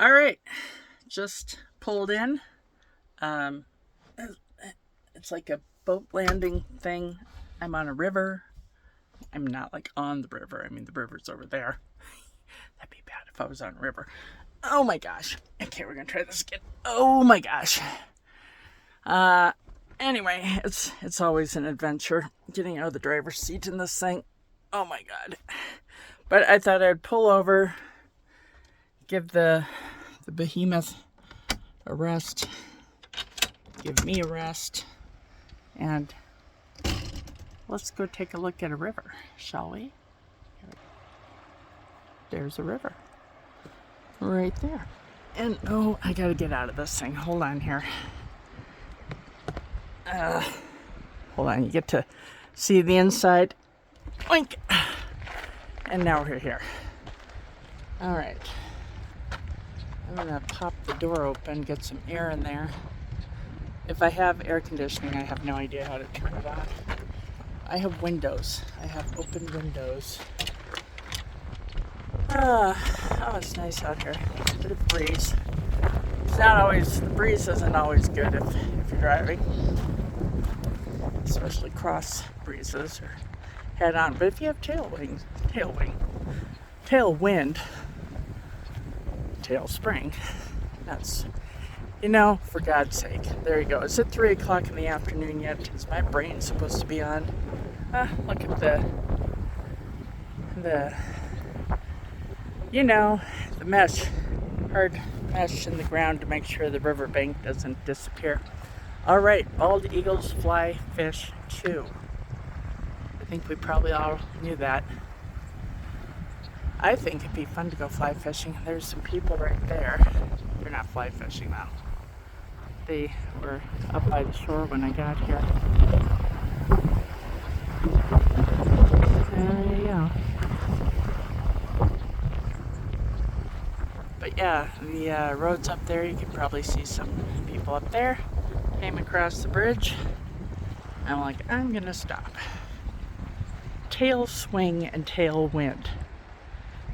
All right, just pulled in. Um, it's like a boat landing thing. I'm on a river. I'm not like on the river. I mean, the river's over there. That'd be bad if I was on a river. Oh my gosh. Okay, we're gonna try this again. Oh my gosh. Uh, anyway, it's always an adventure getting out of the driver's seat in this thing. Oh my god. But I thought I'd pull over, give the behemoth a rest, give me a rest, and let's go take a look at a river, shall we? There's a river right there. And oh, I gotta get out of this thing. Hold on here. Hold on, you get to see the inside. Oink! And now we're here. All right. I'm gonna pop the door open, get some air in there. If I have air conditioning, I have no idea how to turn it on. I have windows. I have open windows. Oh, it's nice out here. A bit of breeze. It's not always, the breeze isn't always good if you're driving. Especially cross breezes or head on. But if you have tailwind, tail spring, that's, for God's sake. There you go. Is it 3 o'clock in the afternoon yet? Is my brain supposed to be on? Look at the mesh, hard mesh in the ground to make sure the riverbank doesn't disappear. All right, bald eagles fly fish too. I think we probably all knew that. I think it'd be fun to go fly fishing. There's some people right there. They're not fly fishing though. They were up by the shore when I got here. There you go. But yeah, the road's up there. You can probably see some people up there. Came across the bridge. I'm like, I'm gonna stop. Tail swing and tailwind.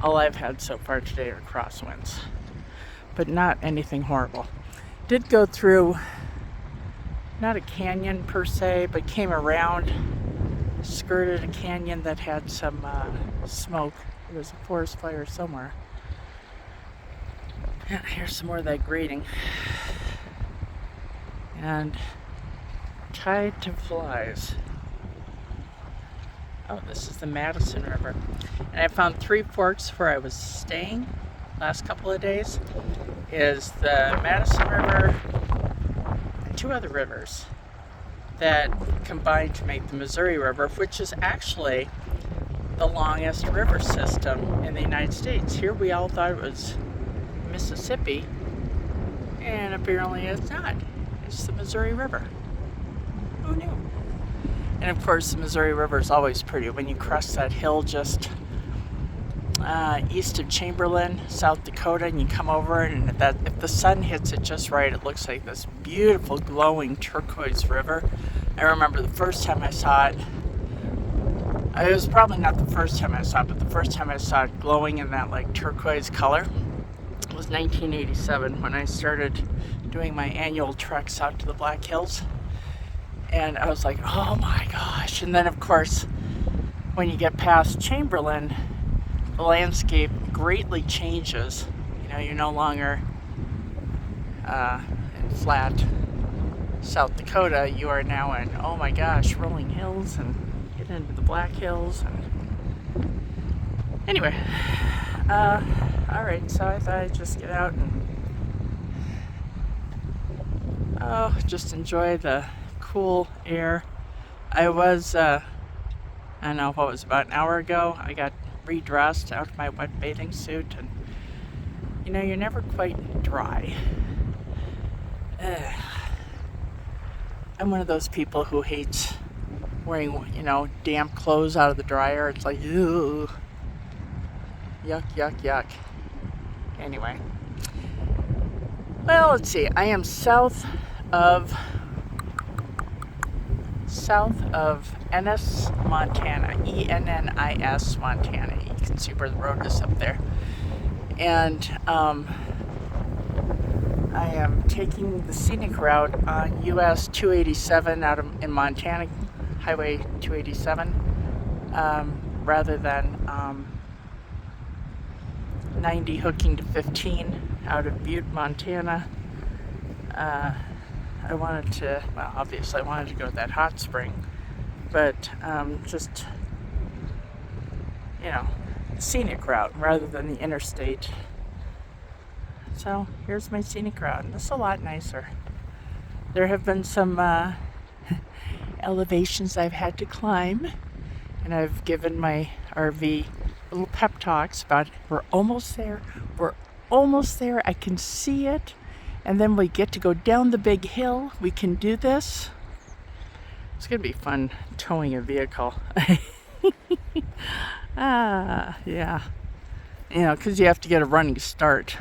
All I've had so far today are crosswinds, but not anything horrible. Did go through, not a canyon per se, but came around, skirted a canyon that had some smoke. There was a forest fire somewhere. Yeah, here's some more of that grating. And tied to flies. Oh, this is the Madison River. And I found 3 forks where I was staying last couple of days. Is the Madison River and 2 other rivers that combine to make the Missouri River, which is actually the longest river system in the United States. Here we all thought it was Mississippi, and apparently it's not. It's the Missouri River. Who knew? And of course, the Missouri River is always pretty. When you cross that hill just east of Chamberlain, South Dakota, and you come over, and if the sun hits it just right, it looks like this beautiful, glowing turquoise river. I remember the first time I saw it. It was probably not the first time I saw it, but the first time I saw it glowing in that like turquoise color was 1987 when I started doing my annual treks out to the Black Hills. And I was like, oh my gosh. And then, of course, when you get past Chamberlain, the landscape greatly changes. You're no longer in flat South Dakota. You are now in, oh my gosh, rolling hills and get into the Black Hills. And anyway, all right, so I thought I'd just get out and just enjoy the cool air. I was, I don't know what it was, about an hour ago, I got redressed out of my wet bathing suit, and you're never quite dry. I'm one of those people who hates wearing, damp clothes out of the dryer. It's like, ew, yuck, yuck, yuck. Anyway, well, let's see. I am south of Ennis, Montana. Ennis, Montana. You can see where the road is up there. And I am taking the scenic route on US 287 in Montana, Highway 287, rather than 90 hooking to 15 out of Butte, Montana. I wanted to, well, obviously I wanted to go to that hot spring, but just, you know, the scenic route rather than the interstate. So here's my scenic route, and this is a lot nicer. There have been some elevations I've had to climb, and I've given my RV little pep talks about we're almost there, I can see it, and then we get to go down the big hill, we can do this. It's gonna be fun towing a vehicle. Yeah. You know, because you have to get a running start.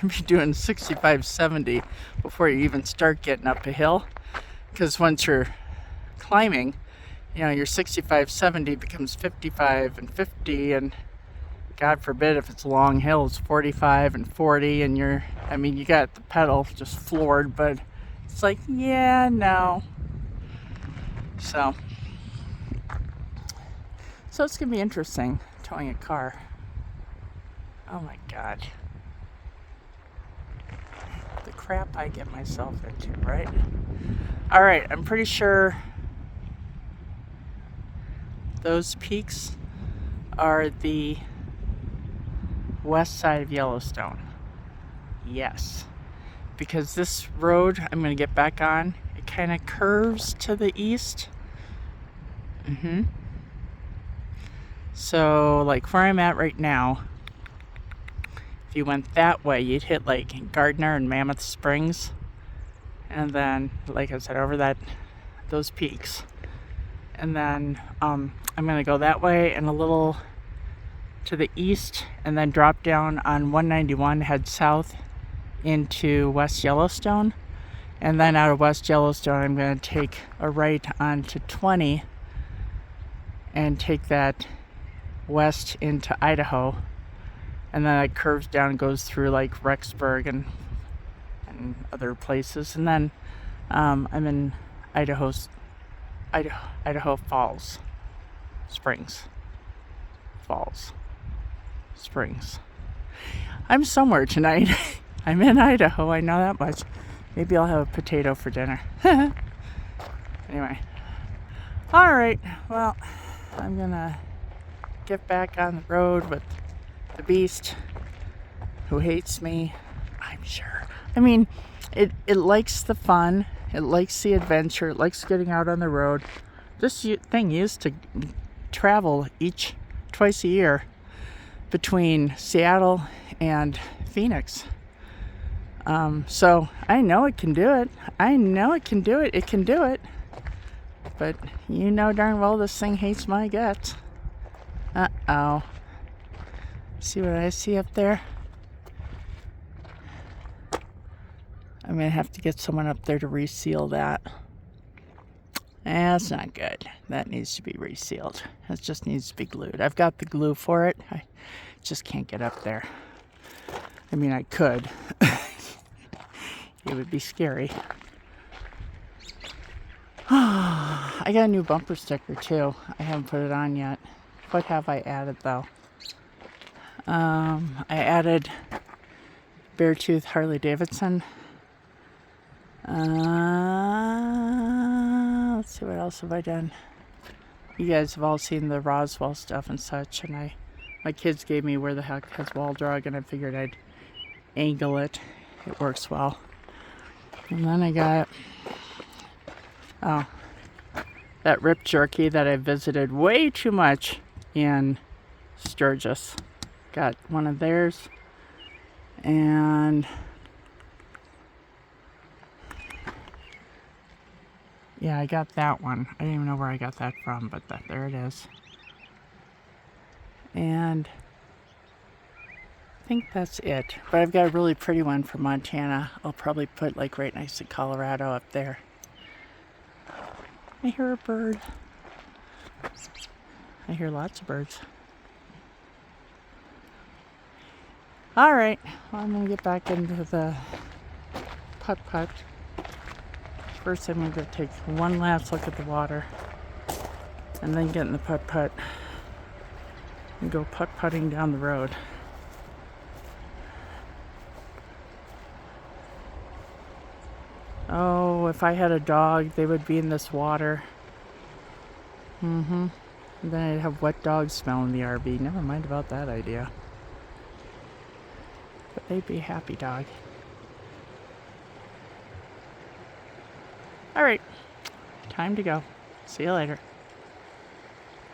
Be doing 65, 70 before you even start getting up a hill. Because once you're climbing, you know, your 65, 70 becomes 55 and 50, and God forbid if it's long hills, 45 and 40, and you got the pedal just floored, but it's like, yeah, no. So it's gonna be interesting towing a car. Oh my God. The crap I get myself into, right? All right, I'm pretty sure those peaks are the west side of Yellowstone. Yes, because this road I'm going to get back on, it kind of curves to the east. So like where I'm at right now, if you went that way, you'd hit like Gardner and Mammoth Springs, and then, like I said, over those peaks, and then I'm gonna go that way and a little to the east, and then drop down on 191, head south into West Yellowstone, and then out of West Yellowstone I'm gonna take a right onto 20 and take that west into Idaho, and then it curves down and goes through like Rexburg and other places, and then I'm in Idaho Falls Springs. I'm somewhere tonight. I'm in Idaho, I know that much. Maybe I'll have a potato for dinner. Anyway, all right, well, I'm gonna get back on the road with the beast who hates me, I'm sure. I mean, it likes the fun, it likes the adventure, it likes getting out on the road. This thing used to travel twice a year between Seattle and Phoenix. So I know it can do it. It can do it. But you know darn well this thing hates my guts. Uh-oh. See what I see up there? I'm going to have to get someone up there to reseal that. That's not good. That needs to be resealed. It just needs to be glued. I've got the glue for it. I just can't get up there. I mean, I could. It would be scary. I got a new bumper sticker too. I haven't put it on yet. What have I added though? I added Beartooth Harley Davidson. Let's see, what else have I done? You guys have all seen the Roswell stuff and such, and my kids gave me Where the Heck Has Wall Drug, and I figured I'd angle it. It works well. And then I got that Rip Jerky that I visited way too much in Sturgis. Got one of theirs, and yeah, I got that one. I didn't even know where I got that from, but there it is. And I think that's it. But I've got a really pretty one from Montana. I'll probably put like right next to Colorado up there. I hear a bird. I hear lots of birds. All right, well, I'm gonna get back into the putt-putt. First, I'm gonna take one last look at the water and then get in the putt-putt and go putt-putting down the road. Oh, if I had a dog, they would be in this water. And then I'd have wet dog smell in the RV. Never mind about that idea. But they'd be a happy dog. All right, time to go. See you later.